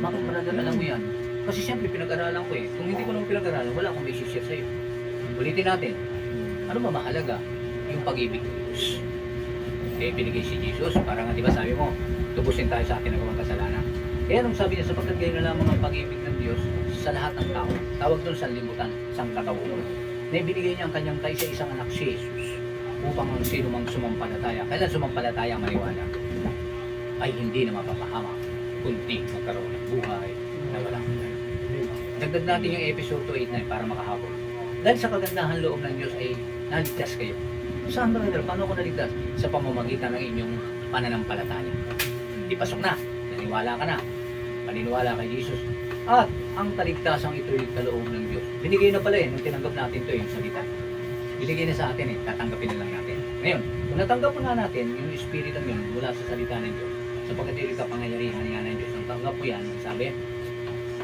Bakit brother, alam mo yan? Kasi siyempre pinag-aralan ko eh. Kung hindi ko naman pinag-aralan, wala akong may share sa'yo. Ulitin natin. Ano ba mahalaga? Yung pag-ibig ng Diyos. Eh, binigay si Jesus. Para nga, di ba sabi mo, tubusin tayo sa atin ng kasalanan. Kaya nung sabi niya, sapagkat kayo na lamang ang pag-ibig ng Diyos sa lahat ng tao. Tawag doon sa limutan, sang katawuran. Na ibinigay niya ang kanyang kaisa-isang anak si Jesus upang ang sino mang sumampalataya, kailan sumampalataya maniwala, ay hindi na mapapahamak, kundi magkaroon ng buhay na walang hanggan. Dagdag natin yung episode 289 para makahabol. Dahil sa kagandahan loob ng Diyos ay naligtas kayo. Saan brother? Paano ako naligtas? Sa pamamagitan ng inyong pananampalataya. Hindi pasok na. Naniwala ka na. Paniniwala kay Jesus. At ang kaligtasang ito'y kaloob ng Diyos. Binigay na pala eh, nung tinanggap natin ito yung salita. Binigay na sa atin eh, tatanggapin na lang natin. Ngayon, kung natanggap na natin yung Espiritu yun mula sa salita ng Diyos, sapagkat ito kapangyarihan nga ng Diyos, ang tanggap mo yan, sabi,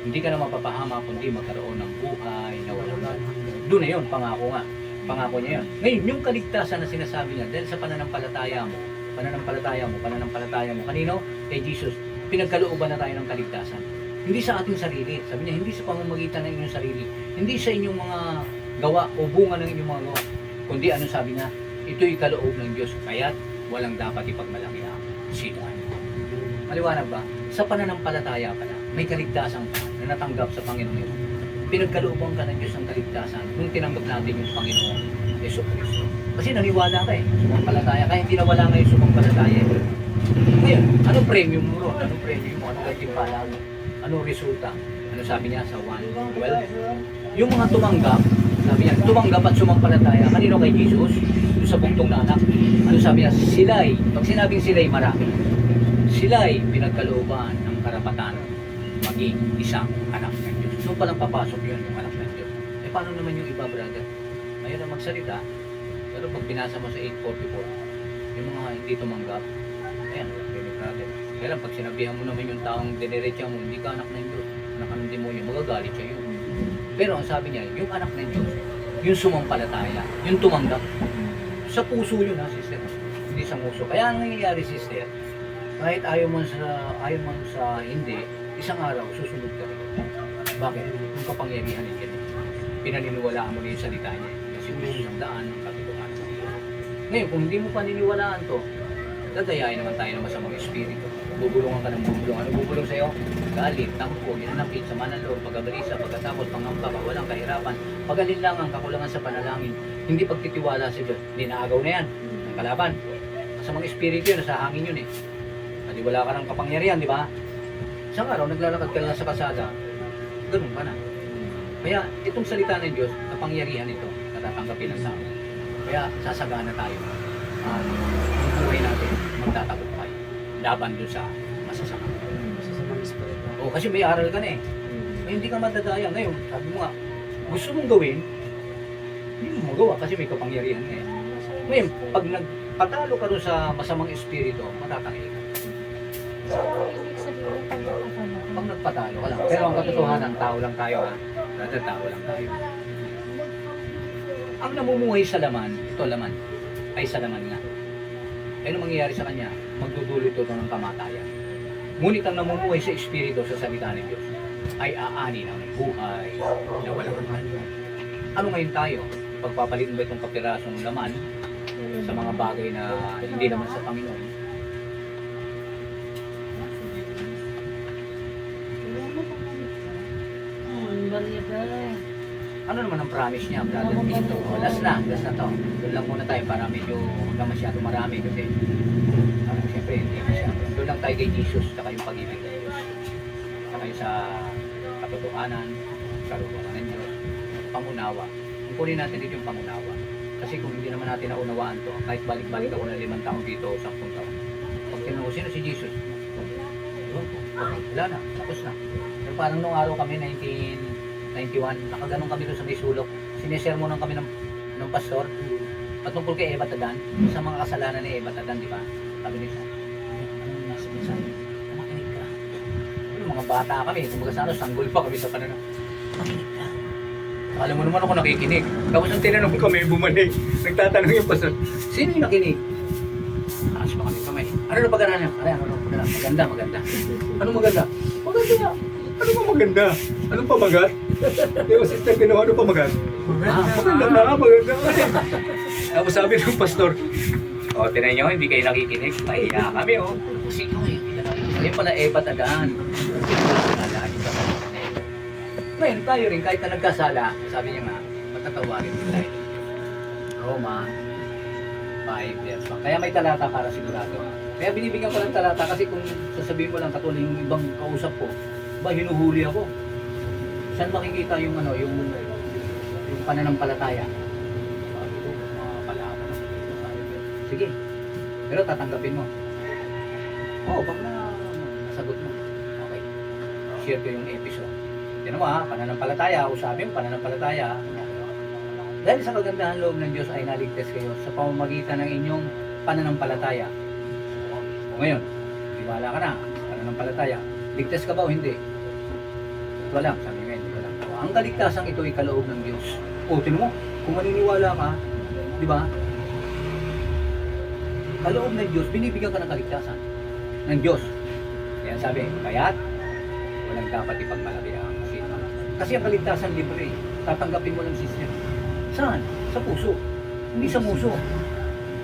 hindi ka na mapapahama kundi magkaroon ng buhay na walang hanggan. Doon na yun, pangako nga. Pangako niya yun. Ngayon, yung kaligtasan na sinasabi niya, dahil sa pananampalataya mo, kanino? Kay Jesus. Pinagkalooban na tayo ng kaligtasan. Hindi sa ating sarili. Sabi niya, hindi sa pamamagitan ng inyong sarili. Hindi sa inyong mga gawa o bunga ng inyong mga gawa. Kundi ano sabi niya, ito'y kaloob ng Diyos, kaya't walang dapat ipagmalaki ang sino. Maliwanag ba? Sa pananampalataya pala, may kaligtasan ka na natanggap sa Panginoon. Pinagkalooban ka ng Diyos ang kaligtasan nung tinanggap natin yung Panginoon Yesu Cristo. Kasi naniwala ka eh, sumampalataya. Kaya hindi nawala ngayon sumampalataya. Ngayon, anong premium mo ron? Anong premium mo? Anong gantimpala mo? Anong resulta? Ano sabi niya sa 1:12? Yung mga tumanggap, sabi niya, tumanggap at sumampalataya. Kanino kay Jesus? Yung sa buktong na anak. Ano sabi niya? Sila'y, pag sinabing sila'y marami, sila'y pinagkalooban ng karapatan maging isang anak ng Diyos. Doon palang papasok yun, yung anak ng Diyos. Eh paano naman yung iba, brother? Ngayon na magsalita, pero pag binasa mo sa 8:44, yung mga hindi tumanggap, ayan, brother. Kaya lang, pag sinabihan mo naman yung taong diniretsa mo, hindi ka anak ng Diyos, anak ng demonyo, magagalit siya yun. Pero ang sabi niya, yung anak ng Diyos, yung sumampalataya, yung tumanggap, sa puso yun ha, sister. Hindi sa muso. Kaya ang nangyayari, sister, kahit ayaw mo sa hindi, isang araw, susunod ka rin. Bakit? Yung kapangyarihan niya ganun. Pinaniniwalaan mo na yung salita niya. Kasi Kristo ang daan ng katotohanan. Ngayon, kung hindi mo paniniwalaan to, dadayain naman tayo ng masamang espiritu. Bubulungan ka ng bubulong. Ano bubulong sa'yo? Galit, tampo, hinanapit, sama ng loob, pagkabalisa, pagkatapos, pangamba, walang kahirapan, pag-alinlangan, kakulangan sa panalangin, hindi pagtitiwala sa Diyos. Hindi naagaw na yan. Ang kalaban. Masamang espiritu yun, nasa hangin yun eh. Hindi wala ka ng kapangyarihan, di ba? Isang araw, naglalakad ka lang sa kalsada, ganun ka na. Kaya itong salita ng Diyos, kapangyarihan ito, natatanggapin ng tao. Kaya sasagana tayo. Ang buhay natin, magtatagumpay. Laban doon sa masasama. O, kasi may aral ka na eh. Hindi ka madadaya. Ngayon, sabi mo nga, gusto mong gawin, hindi mo magawa kasi may kapangyarihan na eh. Ngayon, pag nagpatalo ka doon sa masamang espiritu, matatangay ka. Pag nagpatalo ka lang. Pero ang katotohanan, tao lang tayo ha. Brother, tao lang tayo. Ang namumuhay sa laman, ito laman, ay sa laman nga. Ano mangyayari sa kanya? Magdudulot ito ng kamatayan. Ngunit ang namumuhay sa espiritu sa salita ng Diyos ay aani ng buhay na walang hanggan. Ano ngayon tayo? Pagpapalit mo ba itong kapirasong laman sa mga bagay na hindi naman sa Panginoon? Ano naman ang promise niya, brother Tito? Last na to. Doon lang muna tayo para medyo huwag na masyado marami kasi siyempre hindi masyado. Doon lang tayo kay Jesus, saka yung pag-ibig ng Diyos. Saka yung sa katotohanan, karunungan ng Diyos, pangunawa. Kung kunin natin dito yung pangunawa. Kasi kung hindi naman natin naunawaan to, kahit balik-balik ako na 5 taon dito o 10 taon. Pag tinanong, sino si Jesus? Wala na, tapos na. Pero parang nung araw kami, 1991, nakaganon kami doon sa may sulok. Sinesermonan kami ng pastor patungkol kay Eva Tadan, sa mga kasalanan ni Eva Tadan, di ba? Sabi niya, anong nasa mensahe? Makinig ka. Mga bata kami, kumbaga sa sanggol pa kami sa pananaw. Makinig ka. Alam mo naman ako nakikinig. Tapos ang tinanong kami, bumalik. Nagtatanong yung pastor, sino yung nakinig? Taas pa kami kamay. Ano na pag-aralan? Ano na? Maganda, maganda. Ano maganda? Maganda. Ano pa maganda? Anong pamagat? Di ba sister ginawa, ano pamagat? Maganda na, maganda. Tapos sabi ng pastor, o, tinan nyo, hindi kayo nakikinig. Mahiya kami, oh. Kasi ikaw eh. Ayun pala, Ebat Adan. Ngayon, tayo rin, kahit na nagkasala, sabi niya nga, matatawarin din tayo. Roma 5 verse 1. Kaya may talata para sigurado. Kaya binibigyan ko ng talata kasi kung sasabihin ko lang katulad yung ibang kausap ko, ba hinuhuli ako. Saan makikita yung ano, yung pananampalataya? Sabi ko, palata na. Sige. Pero tatanggapin mo. Oo, pag nasagot mo. Okay. Share ko yung episode. Yan mo ha, pananampalataya. Usapin mo, pananampalataya. Dahil sa kagandahan loob ng Diyos ay naligtas kayo sa pamamagitan ng inyong pananampalataya. O ngayon, tiwala ka na, pananampalataya. Ligtas ka ba o hindi? Ito lang, sabi ngayon, ito lang. Ang kaligtasan ito ay kaloob ng Diyos. O, tinan mo, kung maniniwala ka, di ba? Kaloob ng Diyos, binibigyan ka ng kaligtasan ng Diyos. Kaya sabi, kaya't walang dapat ipagmalaki ang sino. Kasi ang kaligtasan libre, tatanggapin mo lang sister. Saan? Sa puso. Hindi sa muso.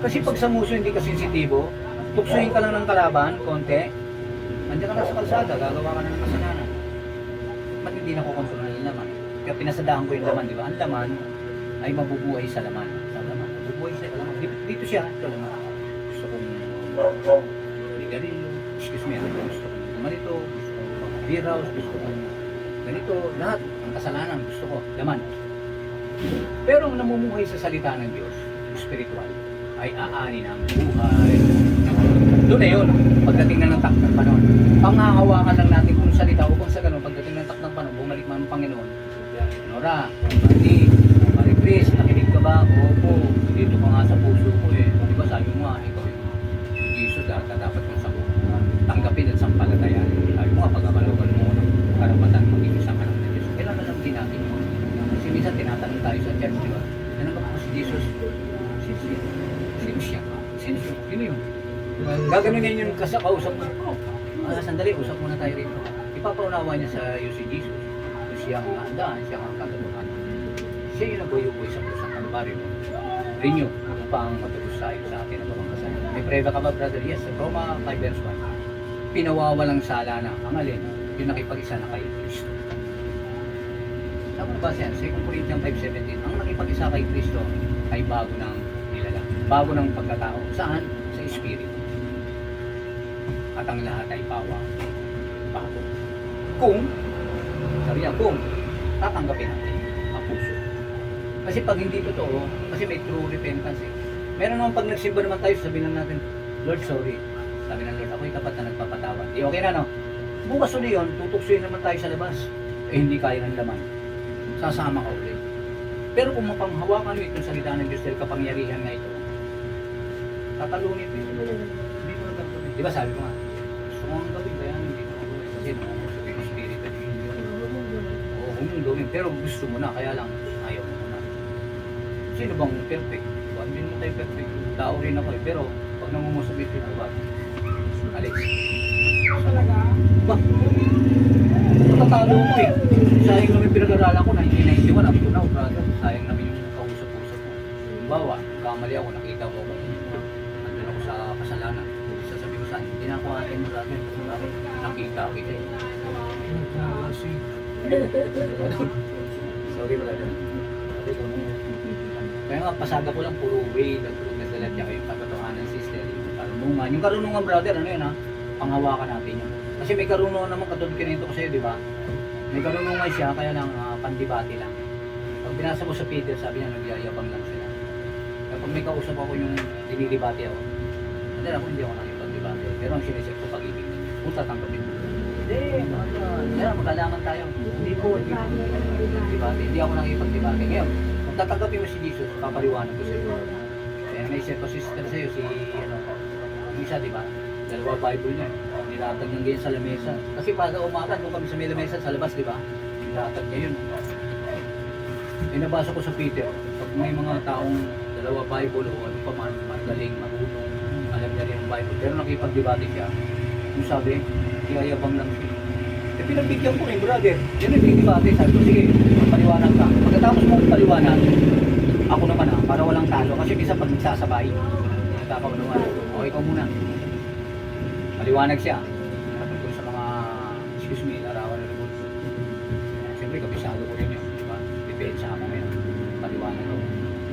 Kasi pag sa muso hindi ka sensitibo, tuksuhin ka lang ng kalaban, konti, nandiyan ka na sa kalsada, gagawa ka na ng kasalanan. Ba't hindi na kukontrolin yung laman? Kaya pinasadahan ko yung laman, di ba? Ang laman ay mabubuhay sa laman. Sa laman. Mabubuhay sa laman. Dito siya, ito laman. Gusto kong ligarilyo, excuse me, gusto kong manito, gusto kong beer house, gusto kong ganito, lahat. Ang kasalanan, gusto ko, laman. Pero ang namumuhay sa salita ng Diyos, spiritual, ay aanin ang buhay. Doon na yun, pagdating na ng takdang panahon. Panghahawakan lang natin kung salita o kung sa ganun, pagdating ng takdang panahon, bumalik man ang Panginoon. Nora, Mati, Marie Chris, nakinig ka ba? Opo, dito ka nga sa puso ko eh. Di ba sabi mo nga, ikaw yung Jesus, dapat mong sagot. Tanggapin at sampalatayan. Sabi mo nga, pag-amalugan mo ng karapatan, maging isang anak ng Diyos. Kailangan lang din natin yun. Kasi minsan tinatanong tayo sa church, di ba? Tinanggap ko si Jesus. Sino siya? Sino siya? Sino yun? Gaganunin yung kausap mo. Sandali, usap muna tayo rito. Ipapaunawa niya sa iyo si Jesus. Siya ang handaan, siya ang kagatuhan. Siya yung naguyukoy sa pusang kalbaryo. Renew upang matubos sa iyo sa atin ang mga kasalanan. May preba ka ba, brother? Yes, sa Roma 5 verse 1. Pinawawalang sala na ang alin, yung nakipag-isa na kay Kristo. Tama na ba siya? 2 Corinthians 5:17. Ang nakipag-isa kay Kristo ay bago ng nilala. Bago ng pagkatao. Saan? Sa Espiritu. At ang lahat ay bago. Kung, sabi niya, kung tatanggapin natin ang puso. Kasi pag hindi totoo, kasi may true repentance eh. Meron naman pag nagsimba naman tayo, sabihin lang natin, Lord, sorry. Sabi ng Lord, ako'y tapat na nagpapatawad. Eh, okay na, no? Bukas ulit yun, tutuksuin naman tayo sa labas. Eh, hindi kaya ng laman. Sasama ka ulit. Pero kung mapanghawakan mo itong salita ng Diyos dahil kapangyarihan nga ito, tatalunin mo ito. Hindi mo nagagawin. Di ba sabi ko nga, gusto mo ang gawin, kaya hindi mo gawin. Kasi naman yung spirit at yun. Oo, kung mong gawin, pero gusto mo na, kaya lang, ayaw mo na. Sino bang perfect? Diba? Hindi mo tayo perfect. Tao rin ako eh. Pero, pag nangungusa ito, diba? Alex. Talaga? Ba? Matatalo mo eh. Sayang namin pinag-aralan ko, 1991 up to now, brother. Sayang namin yung kausap-usap ko. Halimbawa, kamali ako, nakita ko kung nandun ako sa kasalanan. Sasabi ko saan, hindi na ako atin, brother. Bakit? Nakita ko kita eh. Sorry, brother. Sabi ko, kaya nga, pasaga ko lang, puro way, puro nagdalat niya kayong katotohanan, sister. Yung karunungan. Yung karunungan, brother, ano yun ha? Panghawakan natin yun. Kasi may karunungan naman, katulad kinito ko sa'yo, di ba? May karunungan siya, kaya lang pandibati lang. Pag binasa mo sa Peter, sabi niya, nagyayabang lang sila. Kaya pag may kausap ako yung dinidibati ako, hindi ako nakipag-dibati. Pero ang sinisip ko, pag-ibig niya. Kung tatanggapin mo. Hindi, kaya magkalaman tayo. Hindi po, dibati. Hindi ako nakipag-dibati. Ngayon, kung tatanggapin mo si Jesus, papaliwanag ko sa'yo. Kaya may isa ko sister sa'yo, si, yung isa, di ba? Dalawa Bible niya. Nilatag ng ganyan sa lamesa. Kasi pada umaga, doon kami sa may lamesa sa labas, di ba? Nilatag niya yun. Nabasa ko sa Peter, pag may mga taong dalawa Bible o ano pa man, magaling, marunong, alam niya rin ang Bible, pero nakipag-debate siya, Yung sabi, kiyayabang lang siya. Eh, pinagbigyan ko brother. Yan yung debate. Sabi ko, sige, magpaliwanag ka. Pagkatapos mong paliwanag, ako naman para walang talo. Kasi bisa pag nagsasabay, nagkakaunawan. O, ikaw muna. Paliwanag siya. Tungkol sa mga, excuse me, larawan ng revolution. Siyempre, kabisado ko rin yun. Diba? Depensa ako ngayon. Paliwanag ko.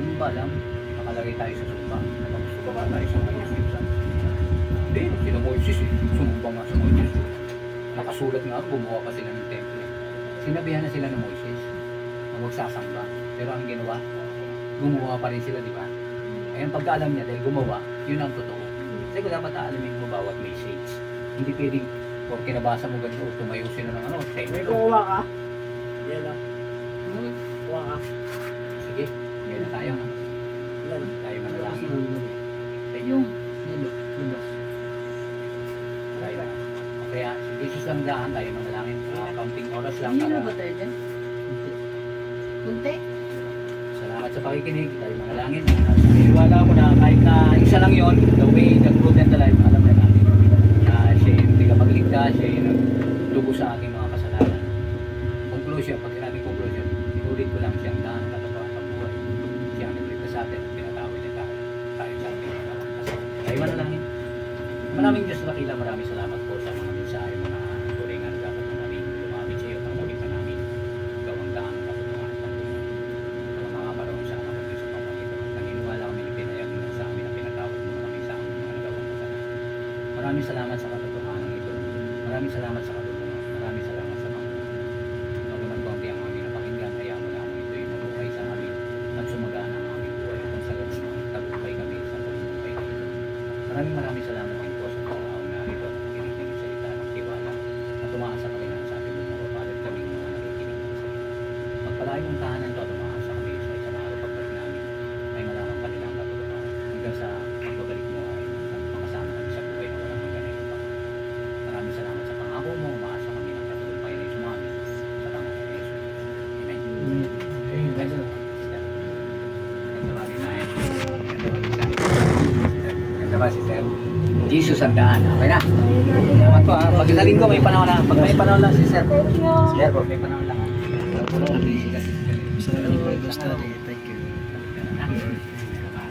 Hindi ba alam, nakalagay tayo sa sumpa. Napagusto ba tayo sa mga Egyptian? Hindi, sila Moises eh. Sumumpa nga sa Moises. Nakasulat nga, gumawa pa sila ng temple. Sinabihan na sila ng Moises na huwag sasamba. Pero ang ginawa, gumawa pa rin sila, di ba? Ayun, pagkaalam niya, dahil gumawa, yun ang totoo. Kasi kung dapat aalamin mo bawat message. Hindi pwedeng, kung kinabasa mo ganito, tumayo sila ng May temple. kuha ka. Yan o. Kuha ka. Sige, ngayon na tayo. Yan. Tayo manalangin. Yung. Tayo. Kaya, si Jesus lang daan, tayo manalangin. Counting oras lang. Hindi na para- ba tayo dyan? Kunti? Salamat sa pakikinig. Tayo manalangin. Niniwala ko na kahit na isa lang yon, the way, the truth, and the life, alam na natin na siya yung hindi ka magligtas, siya yung nagdugo sa aking mga kasalanan. Conclusion, pag sinabing conclusion, inulit ko lang siyang daan ng katotohanan ng buhay. Siya ang nagligtas sa atin, pinatawid niya tayo. Tayo sa ating mga kasalanan. Tayo manalangin. Maraming Diyos na dakila, maraming salamat po sa mga mensahe, mga turingan dapat na namin lumapit sa iyo, panglagitan namin gawang daan ng katotohanan ng buhay. Sa mga paraon sa anak ko sa pamagitan. Naniniwala kami na pinayag mo sa amin na pinatawad mo na kami sa amin mga nagawang kasalanan. Maraming salamat sa katotohanan ito. Maraming salamat sa katotohanan. Maraming salamat sa mga nagunan konti ang aming napakinggan. Kaya mo lamang ito yung nabuhay sa amin at sumagana ang aming buhay kung sa ganas tagumpay kami sa pagbubuhay kami. Maraming salamat din po sa pagkakaon na ito at nakikinig ng salita ng tiwala na tumaas sa kanilang sa ating mga kapalit kami mga nakikinig ng salita. Magpalain ng tahanan ito, tumaas sa kami sa isang araw pagbalik namin ay malaman pa nilang katotohanan hanggang sa pagbabalik mo ay makasama kami sa buhay na walang hanggan na ito. Maraming salamat sa pangako mo, umaasa kami ng katutumpay na sumami sa tangan ng Jesus. Amen. Guys, ganda ba si Sir? Jesus ang daan. Okay na. Salamat po ha. Pag isang linggo may panahon na. Pag may panahon lang si Sir. Sir, pag may panahon lang ha. Salamat po. Salamat po.